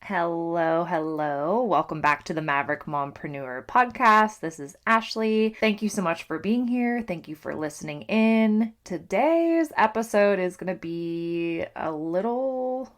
Hello, hello. Welcome back to the Maverick Mompreneur podcast. This is Ashley. Thank you so much for being here. Thank you for listening in. Today's episode is going to be a little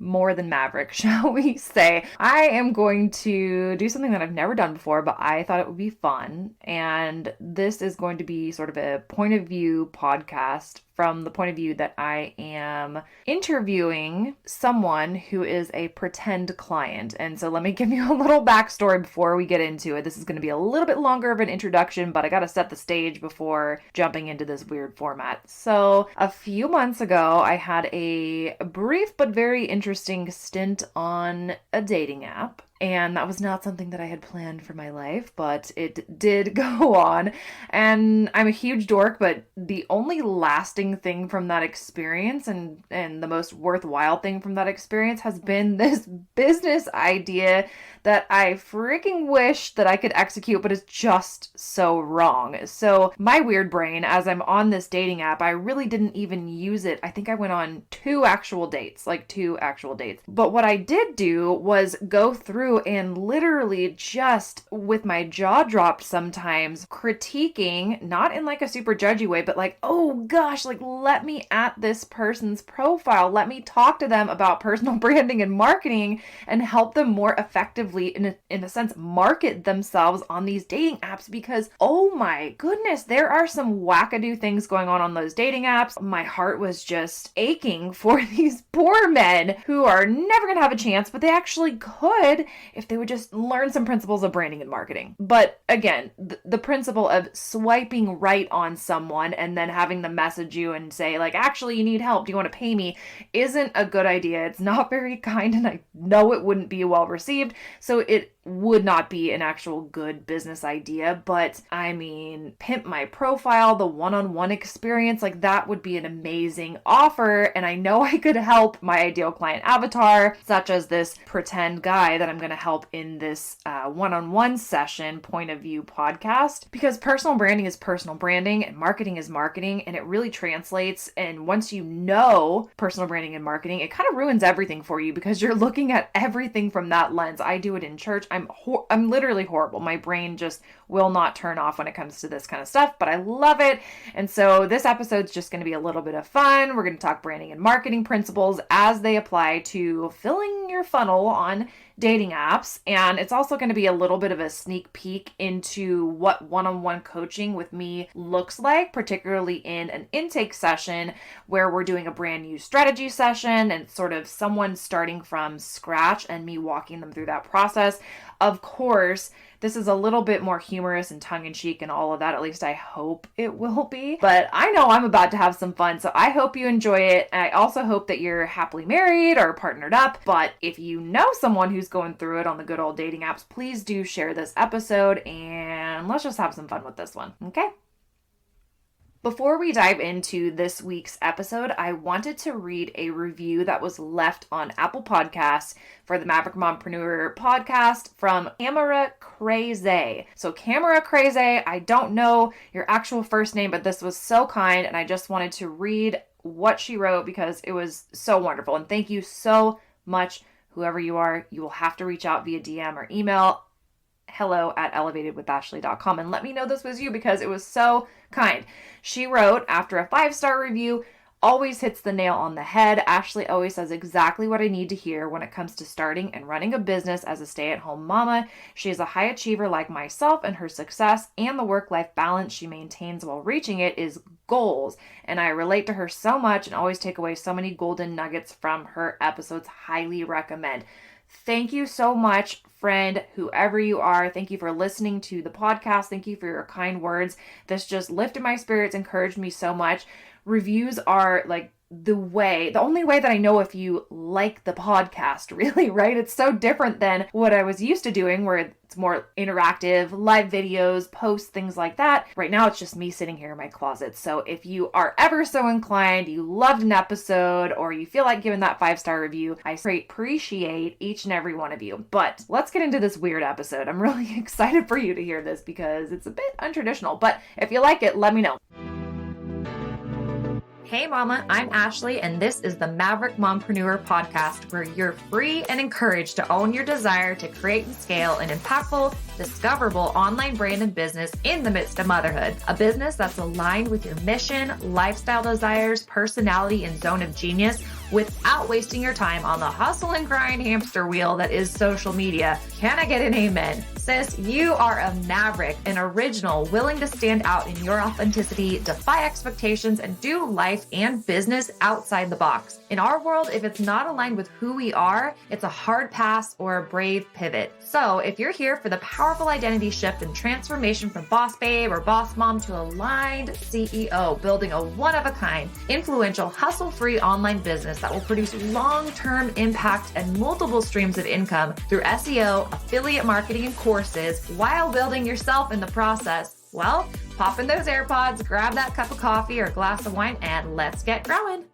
more than Maverick, shall we say. I am going to do something that I've never done before, but I thought it would be fun. And this is going to be sort of a point of view podcast from the point of view that I am interviewing someone who is a pretend client. And so let me give you a little backstory before we get into it. This is going to be a little bit longer of an introduction, but I got to set the stage before jumping into this weird format. So a few months ago, I had a brief but very interesting stint on a dating app. And that was not something that I had planned for my life, but it did go on. And I'm a huge dork, but the only lasting thing from that experience and the most worthwhile thing from that experience has been this business idea that I freaking wish that I could execute, but it's just so wrong. So my weird brain, as I'm on this dating app, I really didn't even use it. I think I went on two actual dates. But what I did do was go through and literally just with my jaw dropped sometimes critiquing, not in like a super judgy way, but like, oh gosh, like let me at this person's profile. Let me talk to them about personal branding and marketing and help them more effectively in a sense market themselves on these dating apps, because oh my goodness, there are some wackadoo things going on those dating apps. My heart was just aching for these poor men who are never going to have a chance, but they actually could if they would just learn some principles of branding and marketing. But again, the principle of swiping right on someone and then having them message you and say like, actually, you need help. Do you want to pay me? Isn't a good idea. It's not very kind, and I know it wouldn't be well received. So it would not be an actual good business idea. But I mean, pimp my profile, the one-on-one experience, like that would be an amazing offer. And I know I could help my ideal client avatar, such as this pretend guy that I'm going to help in this one-on-one session point of view podcast, because personal branding is personal branding and marketing is marketing, and it really translates. And once you know personal branding and marketing, it kind of ruins everything for you because you're looking at everything from that lens. I do it in church. I'm literally horrible. My brain just will not turn off when it comes to this kind of stuff, but I love it. And so this episode's just going to be a little bit of fun. We're going to talk branding and marketing principles as they apply to filling your funnel on dating apps. And it's also going to be a little bit of a sneak peek into what one-on-one coaching with me looks like, particularly in an intake session where we're doing a brand new strategy session and sort of someone starting from scratch and me walking them through that process. Of course, this is a little bit more humorous and tongue-in-cheek and all of that. At least I hope it will be. But I know I'm about to have some fun, so I hope you enjoy it. And I also hope that you're happily married or partnered up. But if you know someone who's going through it on the good old dating apps, please do share this episode and let's just have some fun with this one, okay? Before we dive into this week's episode, I wanted to read a review that was left on Apple Podcasts for the Maverick Mompreneur podcast from Camera Crazy. So Camera Crazy, I don't know your actual first name, but this was so kind, and I just wanted to read what she wrote because it was so wonderful. And thank you so much, whoever you are. You will have to reach out via DM or email hello@elevatedwithashley.com and let me know this was you because it was so kind. She wrote, after a 5-star review, always hits the nail on the head. Ashley always says exactly what I need to hear when it comes to starting and running a business as a stay-at-home mama. She is a high achiever like myself, and her success and the work-life balance she maintains while reaching it is goals. And I relate to her so much and always take away so many golden nuggets from her episodes. Highly recommend. Thank you so much, friend, whoever you are. Thank you for listening to the podcast. Thank you for your kind words. This just lifted my spirits, encouraged me so much. Reviews are like the only way that I know if you like the podcast, really, right? It's so different than what I was used to doing, where it's more interactive, live videos, posts, things like that. Right now, it's just me sitting here in my closet. So if you are ever so inclined, you loved an episode, or you feel like giving that 5-star review, I appreciate each and every one of you. But let's get into this weird episode. I'm really excited for you to hear this because it's a bit untraditional. But if you like it, let me know. Hey mama, I'm Ashley and this is the Maverick Mompreneur podcast where you're free and encouraged to own your desire to create and scale an impactful, discoverable online brand and business in the midst of motherhood. A business that's aligned with your mission, lifestyle desires, personality, and zone of genius without wasting your time on the hustle and grind hamster wheel that is social media. Can I get an amen? Sis, you are a maverick, an original, willing to stand out in your authenticity, defy expectations, and do life and business outside the box. In our world, if it's not aligned with who we are, it's a hard pass or a brave pivot. So if you're here for the powerful identity shift and transformation from boss babe or boss mom to aligned CEO, building a one-of-a-kind, influential, hustle-free online business that will produce long-term impact and multiple streams of income through SEO, affiliate marketing, and courses while building yourself in the process, well, pop in those AirPods, grab that cup of coffee or glass of wine, and let's get growing.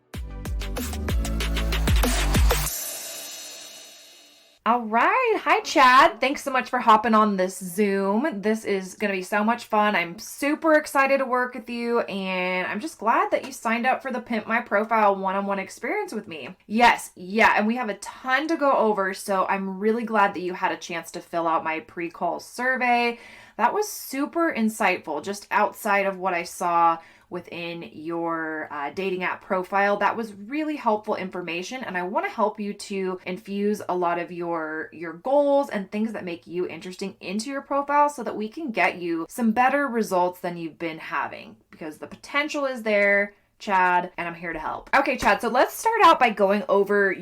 All right. Hi, Chad. Thanks so much for hopping on this Zoom. This is going to be so much fun. I'm super excited to work with you, and I'm just glad that you signed up for the Pimp My Profile one-on-one experience with me. Yes, yeah, and we have a ton to go over, so I'm really glad that you had a chance to fill out my pre-call survey. That was super insightful, just outside of what I saw within your dating app profile. That was really helpful information, and I want to help you to infuse a lot of your goals and things that make you interesting into your profile so that we can get you some better results than you've been having, because the potential is there, Chad, and I'm here to help. Okay, Chad, so let's start out by going over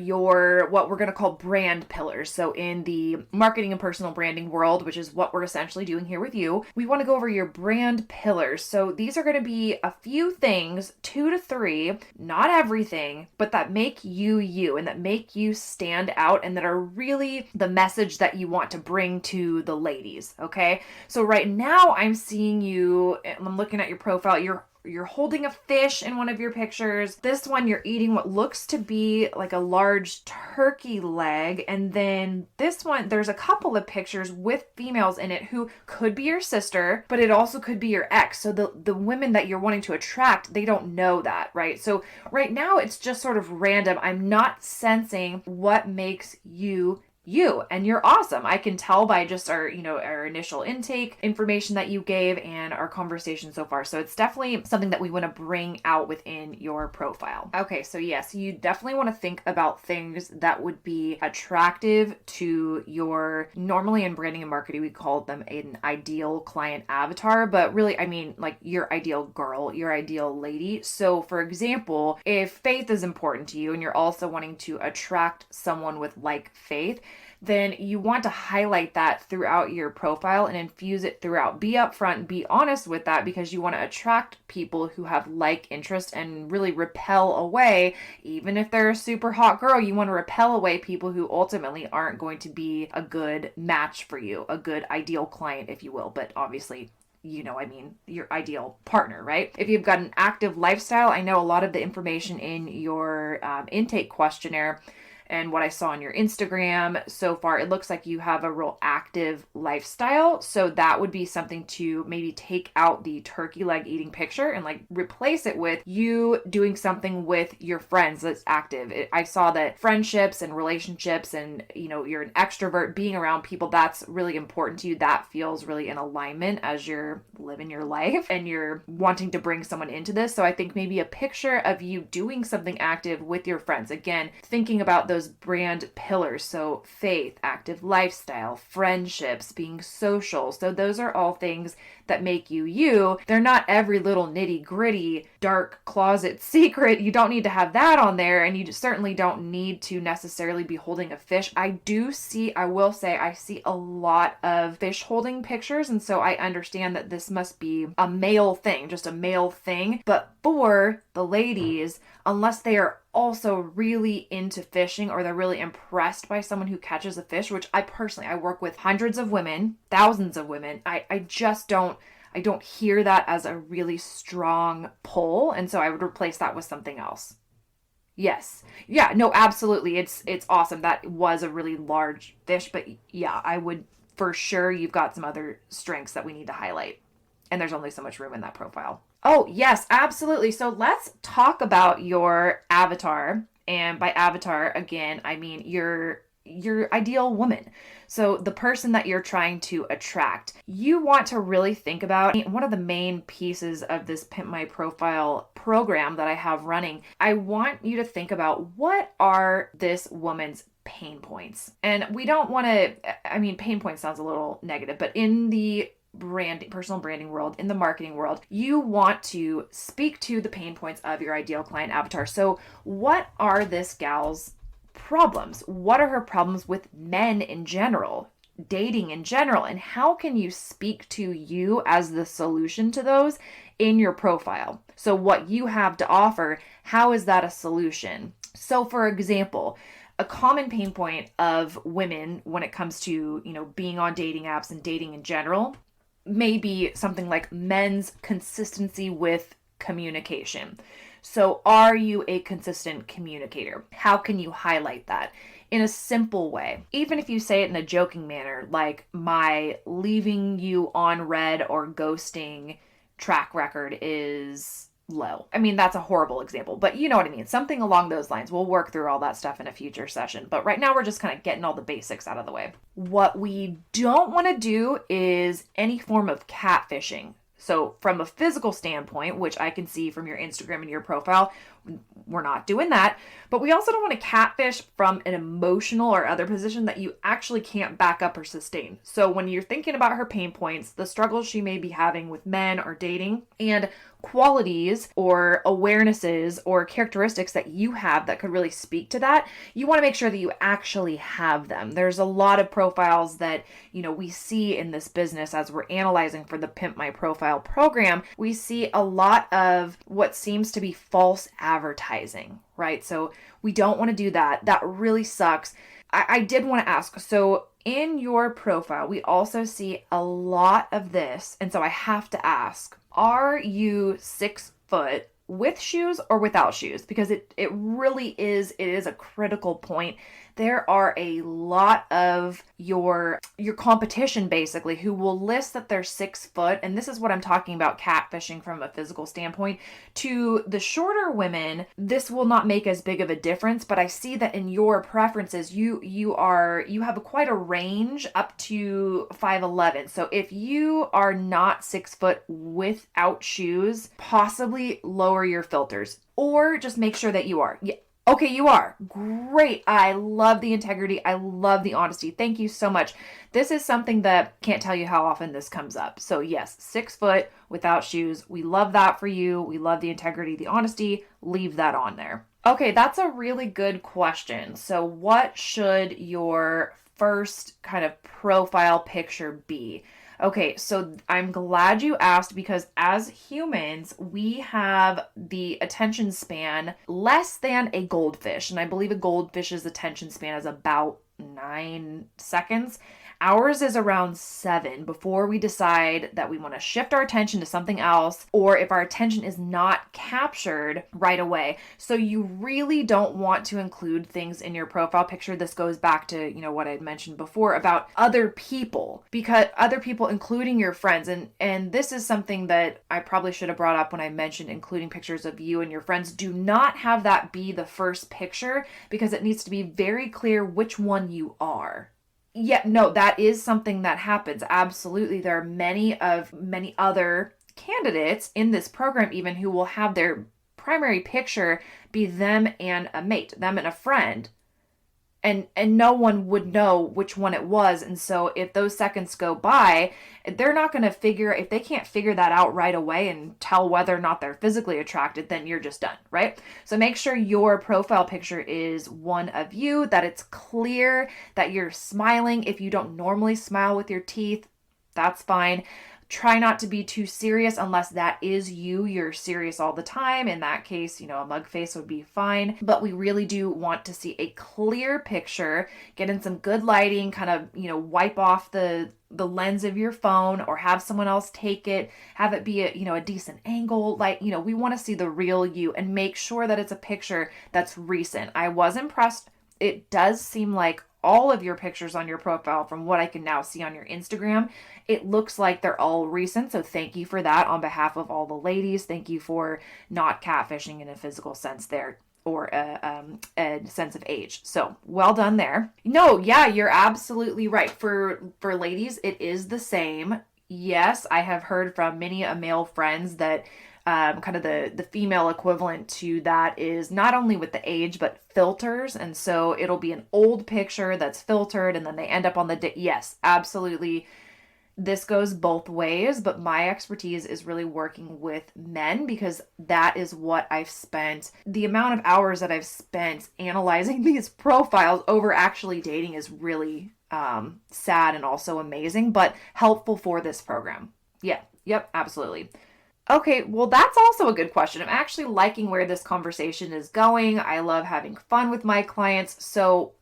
what we're going to call brand pillars. So in the marketing and personal branding world, which is what we're essentially doing here with you, we want to go over your brand pillars. So these are going to be a few things, 2 to 3, not everything, but that make you you and that make you stand out and that are really the message that you want to bring to the ladies, okay? So right now I'm seeing you, I'm looking at your profile, you're holding a fish in one of your pictures. This one, you're eating what looks to be like a large turkey leg. And then this one, there's a couple of pictures with females in it who could be your sister, but it also could be your ex. So the women that you're wanting to attract, they don't know that, right? So right now it's just sort of random. I'm not sensing what makes you, and you're awesome. I can tell by just our initial intake information that you gave and our conversation so far. So it's definitely something that we want to bring out within your profile. Okay, so yes, you definitely want to think about things that would be attractive to your, normally in branding and marketing, we call them an ideal client avatar, but really, I mean, like your ideal girl, your ideal lady. So for example, if faith is important to you and you're also wanting to attract someone with like faith, then you want to highlight that throughout your profile and infuse it throughout. Be upfront, be honest with that, because you want to attract people who have like interest and really repel away, even if they're a super hot girl, you want to repel away people who ultimately aren't going to be a good match for you, a good ideal client, if you will. But obviously, your ideal partner, right? If you've got an active lifestyle, I know a lot of the information in your intake questionnaire and what I saw on your Instagram so far, it looks like you have a real active lifestyle. So that would be something to maybe take out the turkey leg eating picture and like replace it with you doing something with your friends that's active. I saw that friendships and relationships and, you're an extrovert, being around people that's really important to you. That feels really in alignment as you're living your life and you're wanting to bring someone into this. So I think maybe a picture of you doing something active with your friends. Again, thinking about those brand pillars. So faith, active lifestyle, friendships, being social. So those are all things that make you you. They're not every little nitty gritty dark closet secret. You don't need to have that on there, and you certainly don't need to necessarily be holding a fish. I will say I see a lot of fish holding pictures, and so I understand that this must be a male thing, just a male thing. But for the ladies, unless they are also really into fishing or they're really impressed by someone who catches a fish, which I work with hundreds of women, thousands of women. I don't hear that as a really strong pull. And so I would replace that with something else. Yes. Yeah, no, absolutely. It's awesome. That was a really large fish, but yeah, I would for sure, you've got some other strengths that we need to highlight. And there's only so much room in that profile. Oh, yes, absolutely. So let's talk about your avatar. And by avatar, again, I mean your ideal woman. So the person that you're trying to attract. You want to really think about one of the main pieces of this Pimp My Profile program that I have running. I want you to think about what are this woman's pain points. And we don't want to, I mean, pain point sounds a little negative, but in the personal branding world, in the marketing world, you want to speak to the pain points of your ideal client avatar. So what are this gal's problems? What are her problems with men in general, dating in general, and how can you speak to you as the solution to those in your profile? So what you have to offer, how is that a solution? So for example, a common pain point of women when it comes to, being on dating apps and dating in general may be something like men's consistency with communication. So, are you a consistent communicator? How can you highlight that in a simple way? Even if you say it in a joking manner, like my leaving you on red or ghosting track record is low. I mean, that's a horrible example, but you know what I mean. Something along those lines. We'll work through all that stuff in a future session. But right now, we're just kind of getting all the basics out of the way. What we don't want to do is any form of catfishing. So from a physical standpoint, which I can see from your Instagram and your profile, we're not doing that. But we also don't want to catfish from an emotional or other position that you actually can't back up or sustain. So when you're thinking about her pain points, the struggles she may be having with men or dating, and qualities or awarenesses or characteristics that you have that could really speak to that, you want to make sure that you actually have them. There's a lot of profiles that, we see in this business as we're analyzing for the Pimp My Profile program. We see a lot of what seems to be false advertising, right? So we don't want to do that. That really sucks. I did want to ask, so in your profile, we also see a lot of this. And so I have to ask, are you 6 foot with shoes or without shoes? Because it really is, it is a critical point. There are a lot of your competition basically who will list that they're 6 foot. And this is what I'm talking about, catfishing from a physical standpoint. To the shorter women, this will not make as big of a difference, but I see that in your preferences, you have quite a range up to 5'11". So if you are not 6 foot without shoes, possibly lower your filters or just make sure that you are. Yeah. Okay, you are. Great. I love the integrity. I love the honesty. Thank you so much. This is something that can't tell you how often this comes up. So yes, 6 foot without shoes. We love that for you. We love the integrity, the honesty. Leave that on there. Okay, that's a really good question. So what should your first kind of profile picture be? Okay, so I'm glad you asked because as humans, we have the attention span less than a goldfish. And I believe a goldfish's attention span is about 9 seconds. Ours is around 7 before we decide that we want to shift our attention to something else or if our attention is not captured right away. So you really don't want to include things in your profile picture. This goes back to, what I had mentioned before about other people, because other people, including your friends. And this is something that I probably should have brought up when I mentioned including pictures of you and your friends. Do not have that be the first picture because it needs to be very clear which one you are. Yeah, no, that is something that happens. Absolutely. There are many other candidates in this program even who will have their primary picture be them and a mate, them and a friend. And no one would know which one it was. And so if those seconds go by, they're not going to if they can't figure that out right away and tell whether or not they're physically attracted, then you're just done, right? So make sure your profile picture is one of you, that it's clear, that you're smiling. If you don't normally smile with your teeth, that's fine. Try not to be too serious unless that is you. You're serious all the time. In that case, a mug face would be fine. But we really do want to see a clear picture, get in some good lighting, kind of, wipe off the lens of your phone or have someone else take it, have it be a decent angle. We want to see the real you and make sure that it's a picture that's recent. I was impressed. It does seem like all of your pictures on your profile, from what I can now see on your Instagram, it looks like they're all recent. So thank you for that on behalf of all the ladies. Thank you for not catfishing in a physical sense there, or a sense of age. So well done there. No, yeah, you're absolutely right. For ladies, it is the same. Yes, I have heard from many a male friends that kind of the female equivalent to that is not only with the age, but filters. And so it'll be an old picture that's filtered and then they end up on the yes, absolutely. This goes both ways, but my expertise is really working with men because that is what I've spent. The amount of hours that I've spent analyzing these profiles over actually dating is really sad and also amazing, but helpful for this program. Yeah, yep, absolutely. Okay, well, that's also a good question. I'm actually liking where this conversation is going. I love having fun with my clients. So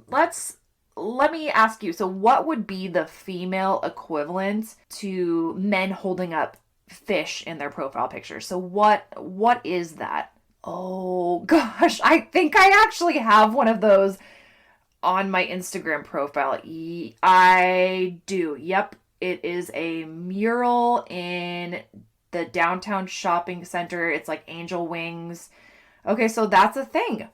let me ask you, so what would be the female equivalent to men holding up fish in their profile picture? So what is that? Oh gosh, I think I actually have one of those on my Instagram profile. I do. Yep, it is a mural in the downtown shopping center. It's like angel wings. Okay, so that's a thing.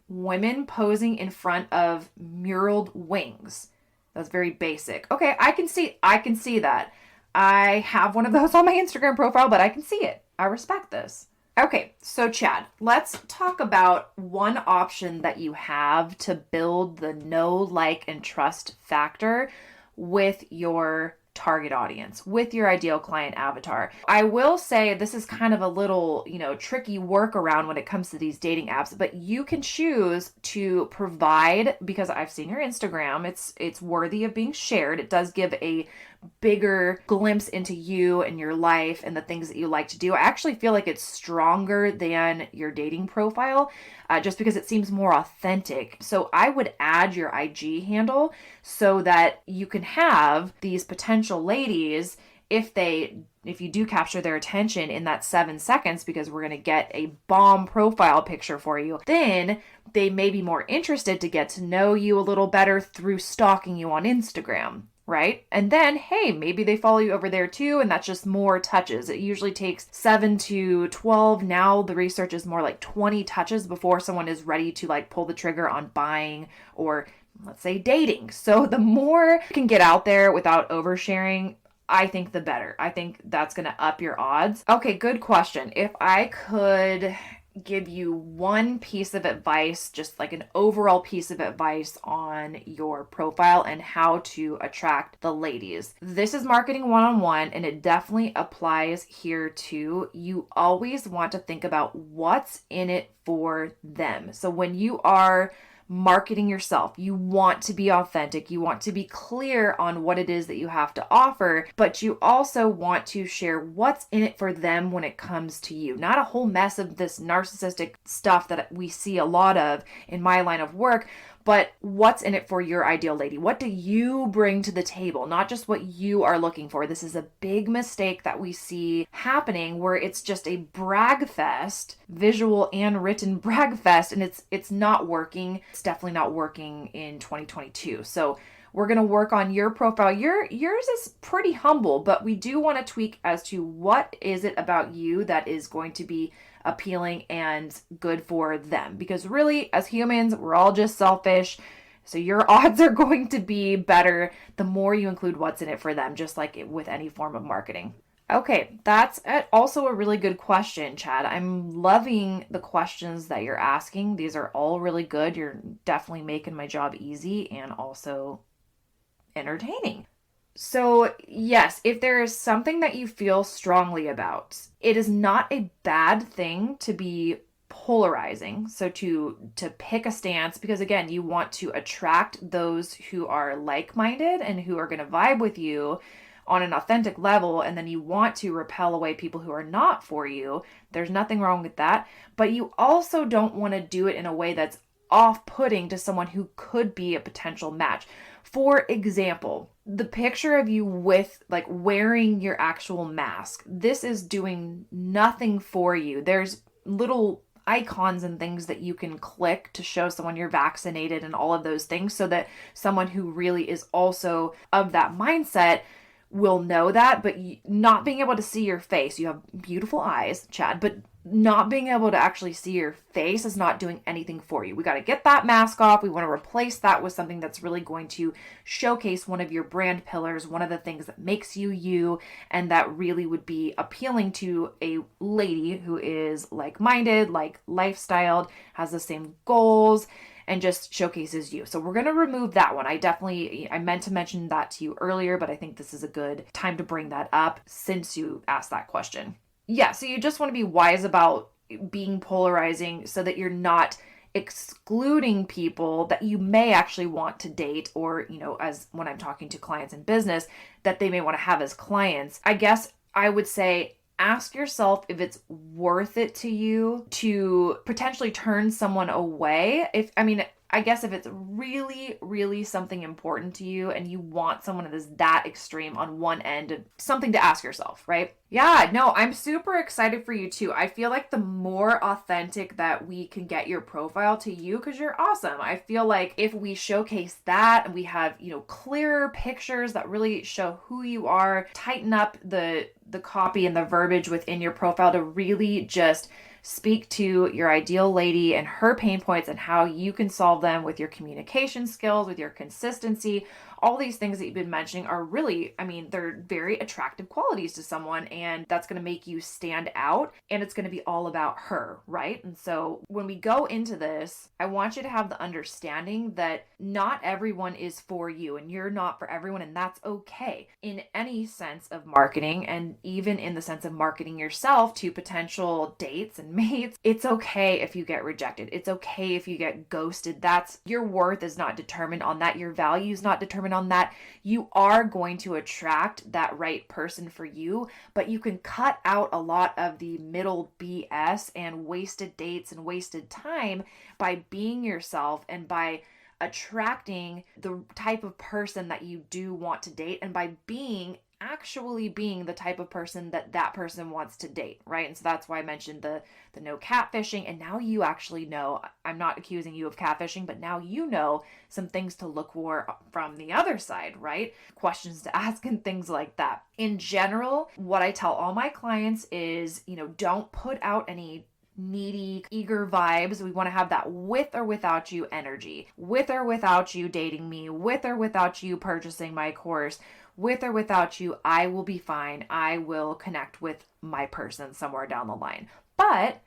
Women posing in front of muraled wings. That's very basic. Okay, I can see that. I have one of those on my Instagram profile, but I can see it. I respect this. Okay, so Chad, let's talk about one option that you have to build the know, like, and trust factor with your target audience, with your ideal client avatar. I will say this is kind of a little, tricky workaround when it comes to these dating apps, but you can choose to provide, because I've seen your Instagram, it's worthy of being shared. It does give a bigger glimpse into you and your life and the things that you like to do. I actually feel like it's stronger than your dating profile, just because it seems more authentic. So I would add your IG handle so that you can have these potential ladies, if you do capture their attention in that 7 seconds, because we're going to get a bomb profile picture for you, then they may be more interested to get to know you a little better through stalking you on Instagram. Right? And then, hey, maybe they follow you over there too, and that's just more touches. It usually takes 7 to 12. Now the research is more like 20 touches before someone is ready to like pull the trigger on buying or, let's say, dating. So the more you can get out there without oversharing, I think the better. I think that's going to up your odds. Okay, good question. If I could give you one piece of advice, just like an overall piece of advice on your profile and how to attract the ladies. This is marketing one-on-one, and it definitely applies here too. You always want to think about what's in it for them. So when you are marketing yourself, you want to be authentic, you want to be clear on what it is that you have to offer, but you also want to share what's in it for them when it comes to you. Not a whole mess of this narcissistic stuff that we see a lot of in my line of work, but what's in it for your ideal lady? What do you bring to the table? Not just what you are looking for. This is a big mistake that we see happening, where it's just a brag fest, visual and written brag fest, and it's not working. It's definitely not working in 2022. So we're going to work on your profile. Yours is pretty humble, but we do want to tweak as to what is it about you that is going to be appealing and good for them. Because really, as humans, we're all just selfish. So your odds are going to be better the more you include what's in it for them, just like with any form of marketing. Okay, that's also a really good question, Chad. I'm loving the questions that you're asking. These are all really good. You're definitely making my job easy and also entertaining. So yes, if there is something that you feel strongly about, it is not a bad thing to be polarizing. So to pick a stance, because again, you want to attract those who are like-minded and who are going to vibe with you on an authentic level, and then you want to repel away people who are not for you. There's nothing wrong with that, but you also don't want to do it in a way that's off-putting to someone who could be a potential match. For example, the picture of you with like wearing your actual mask, this is doing nothing for you. There's little icons and things that you can click to show someone you're vaccinated and all of those things, so that someone who really is also of that mindset will know that. But not being able to see your face, you have beautiful eyes, Chad, but not being able to actually see your face is not doing anything for you. We got to get that mask off. We want to replace that with something that's really going to showcase one of your brand pillars, one of the things that makes you you, and that really would be appealing to a lady who is like-minded, like lifestyled, has the same goals, and just showcases you. So we're going to remove that one. I meant to mention that to you earlier, but I think this is a good time to bring that up since you asked that question. Yeah, so you just want to be wise about being polarizing so that you're not excluding people that you may actually want to date, or, as when I'm talking to clients in business, that they may want to have as clients. I guess I would say ask yourself if it's worth it to you to potentially turn someone away. I guess if it's really, really something important to you and you want someone that is that extreme on one end, something to ask yourself, right? Yeah, no, I'm super excited for you too. I feel like the more authentic that we can get your profile to you, because you're awesome. I feel like if we showcase that and we have, clearer pictures that really show who you are, tighten up the copy and the verbiage within your profile to really just speak to your ideal lady and her pain points and how you can solve them with your communication skills, with your consistency. All these things that you've been mentioning are really, they're very attractive qualities to someone, and that's going to make you stand out, and it's going to be all about her, right? And so when we go into this, I want you to have the understanding that not everyone is for you, and you're not for everyone, and that's okay. In any sense of marketing, and even in the sense of marketing yourself to potential dates and mates, it's okay if you get rejected. It's okay if you get ghosted. That's your worth is not determined on that. Your value is not determined on that. You are going to attract that right person for you, but you can cut out a lot of the middle BS and wasted dates and wasted time by being yourself and by attracting the type of person that you do want to date, and by actually being the type of person that person wants to date, right? And so that's why I mentioned the no catfishing. And now you actually know, I'm not accusing you of catfishing, but now you know some things to look for from the other side, right? Questions to ask and things like that. In general, what I tell all my clients is, don't put out any needy, eager vibes. We want to have that with or without you energy, with or without you dating me, with or without you purchasing my course, with or without you, I will be fine. I will connect with my person somewhere down the line. But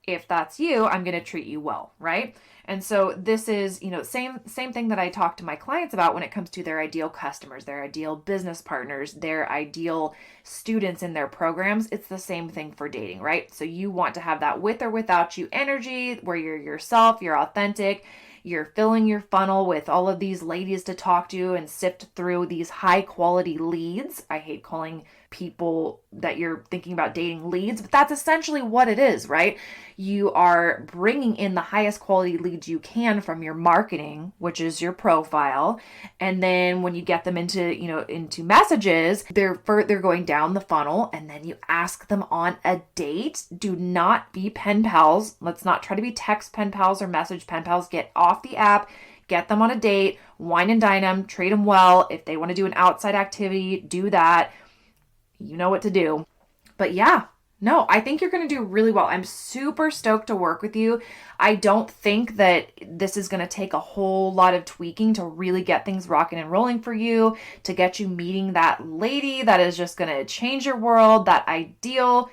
if that's you, I'm going to treat you well, right? And so this is, same thing that I talk to my clients about when it comes to their ideal customers, their ideal business partners, their ideal students in their programs. It's the same thing for dating, right? So you want to have that with or without you energy where you're yourself, you're authentic, you're filling your funnel with all of these ladies to talk to and sift through these high quality leads. I hate calling people that you're thinking about dating leads, but that's essentially what it is, right? You are bringing in the highest quality leads you can from your marketing, which is your profile. And then when you get them into messages, they're going down the funnel, and then you ask them on a date. Do not be pen pals. Let's not try to be text pen pals or message pen pals. Get off the app. Get them on a date, wine and dine them, treat them well. If they want to do an outside activity, do that. You know what to do. But yeah, no, I think you're going to do really well. I'm super stoked to work with you. I don't think that this is going to take a whole lot of tweaking to really get things rocking and rolling for you, to get you meeting that lady that is just going to change your world, that ideal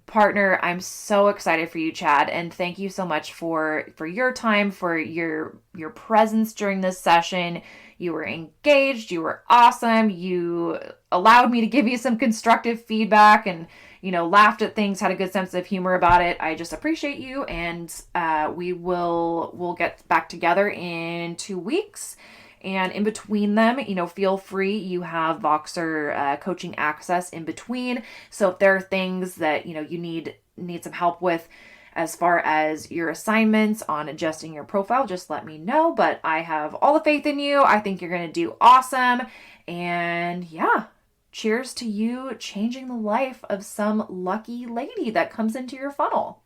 partner. I'm so excited for you, Chad, and thank you so much for your time, for your presence during this session. You were engaged, you were awesome, you allowed me to give you some constructive feedback and laughed at things, had a good sense of humor about it. I just appreciate you, and we'll get back together in 2 weeks. And in between them, feel free. You have Voxer coaching access in between. So if there are things that, you need some help with as far as your assignments on adjusting your profile, just let me know. But I have all the faith in you. I think you're going to do awesome. And yeah, cheers to you changing the life of some lucky lady that comes into your funnel.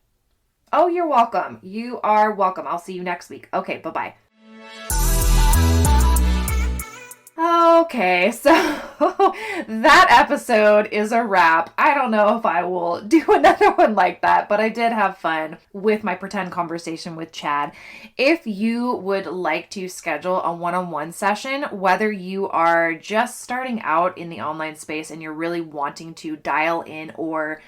Oh, you're welcome. You are welcome. I'll see you next week. Okay, bye-bye. Okay, so that episode is a wrap. I don't know if I will do another one like that, but I did have fun with my pretend conversation with Chad. If you would like to schedule a one-on-one session, whether you are just starting out in the online space and you're really wanting to dial in or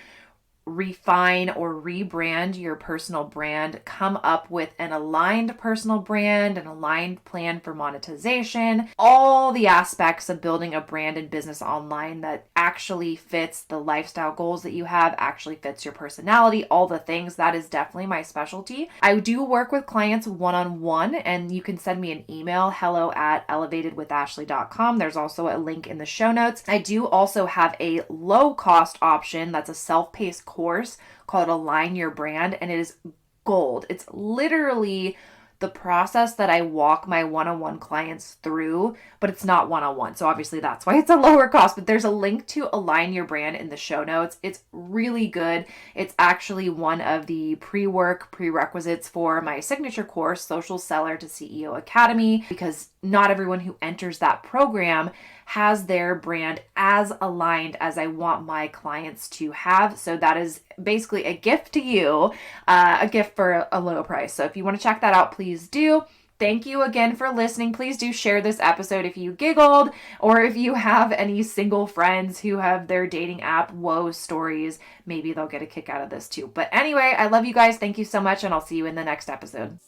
refine or rebrand your personal brand, come up with an aligned personal brand, an aligned plan for monetization, all the aspects of building a brand and business online that actually fits the lifestyle goals that you have, actually fits your personality, all the things. That is definitely my specialty. I do work with clients one-on-one, and you can send me an email, hello@elevatedwithashley.com. There's also a link in the show notes. I do also have a low-cost option that's a self-paced course called Align Your Brand, and it is gold. It's literally the process that I walk my one-on-one clients through, but it's not one-on-one. So obviously that's why it's a lower cost, but there's a link to Align Your Brand in the show notes. It's really good. It's actually one of the prerequisites for my signature course, Social Seller to CEO Academy, because not everyone who enters that program has their brand as aligned as I want my clients to have. So that is basically a gift to you, a gift for a low price. So if you want to check that out, please do. Thank you again for listening. Please do share this episode if you giggled, or if you have any single friends who have their dating app woe stories, maybe they'll get a kick out of this too. But anyway, I love you guys. Thank you so much, and I'll see you in the next episode.